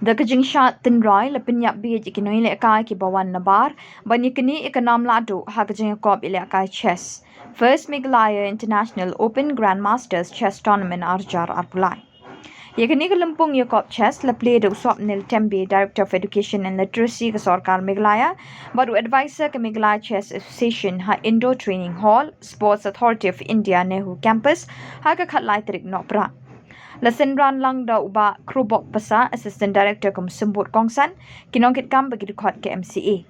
The kajing Shad Tynrai le pinyak bi ikinoi le kai ki bawan nabar banikini ikanam ladu ha kajing kop ile kai chess. First Meghalaya International Open Grandmasters Chess Tournament arjar Plie. Yakini kalumpung yakop chess le play do Swapnil Tembe, Director of Education and Literacy ke Sarkar Meghalaya, baru advisor ke Meghalaya Chess Association ha Indoor Training Hall, Sports Authority of India NEHU campus ha ke khatlai trik nopra. Lesson ran lang da uba Khuborkhasi Assistant Director kum Sembut Kongsan kinongkit kam bagi rekod ke MCA.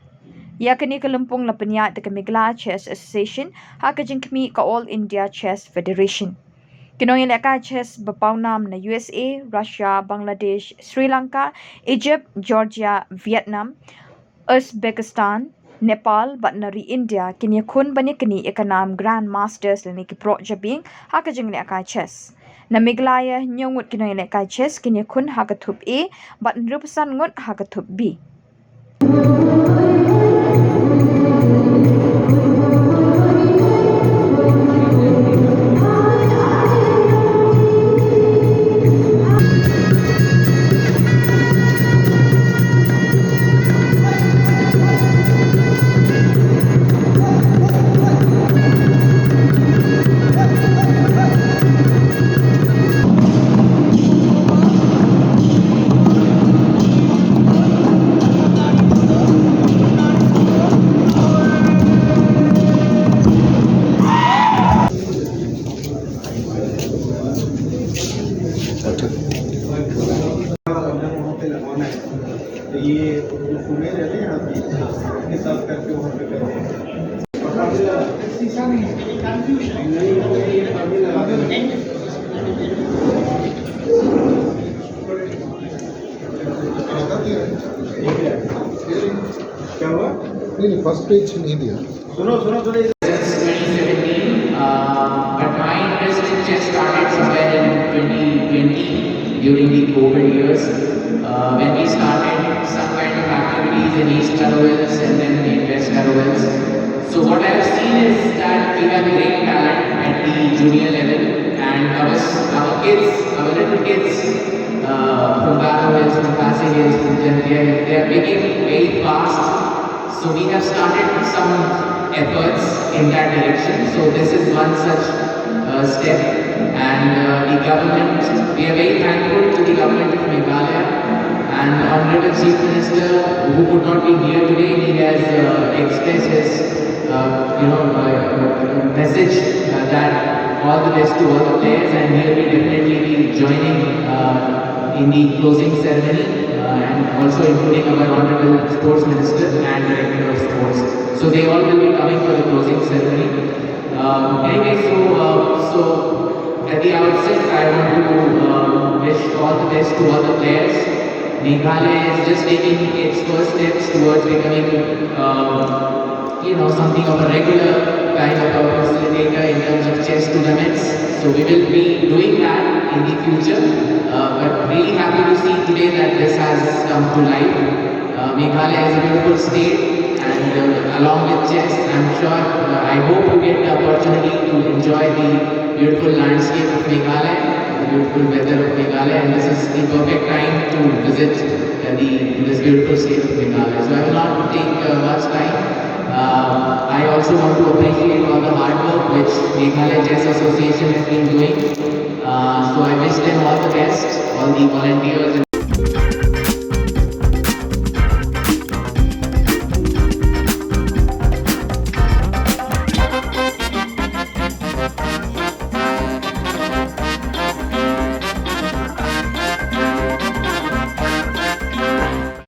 Ya kini kelumpung la penyat ke Meghalaya Chess Association ha ke jengkmi ke All India Chess Federation. Kinong ilaka chess berpaunam na USA, Russia, Bangladesh, Sri Lanka, Egypt, Georgia, Vietnam, Uzbekistan, Nepal, Batnari India kini kun banyak kini ikanam Grandmasters lani ki pro jabing ha ke jeng ilaka chess. Na Meghalaya nyongut kinong ilaka chess kini kun ha ke thup A, Batnrupasan ngut ha ke thup B. ये सुमेर है यहाँ पे इसके साथ करके वहाँ पे करेंगे शीशा नहीं है कंफ्यूजन नहीं ये अभी लगा देंगे क्या हुआ नहीं फर्स्ट पेज नहीं दिया सुनो सुनो सुनो 2017 but my interest in chess started somewhere in 2020 during the COVID years when we started some kind of activities in East Caravels and then in West Caravels. So what I have seen is that we have great talent at the junior level and our kids, our little kids from Caravels, from khasinews, they are picking very fast. So we have started some efforts in that direction. So this is one such step and the government, we are very thankful to the government of Meghalaya and the Honorable Chief Minister who could not be here today. He has expressed his message that all the best to all the players and he will definitely be joining in the closing ceremony and also including our Honorable Sports Minister and Director of Sports. So they all will be coming for the closing ceremony. Anyway, so at the outset, I want to wish all the best to all the players. Meghalaya is just taking its first steps towards becoming, something of a regular kind of a facilitator in terms of chess tournaments. So we will be doing that in the future. But really happy to see today that this has come to life. Meghalaya is a beautiful state. And along with chess, I'm sure, I hope you get the opportunity to enjoy the beautiful landscape of Meghalaya, the beautiful weather of Meghalaya, and this is the perfect time to visit this beautiful state of Meghalaya. So I will not take much time. I also want to appreciate all the hard work which Meghalaya Chess Association has been doing. So I wish them all the best, all the volunteers.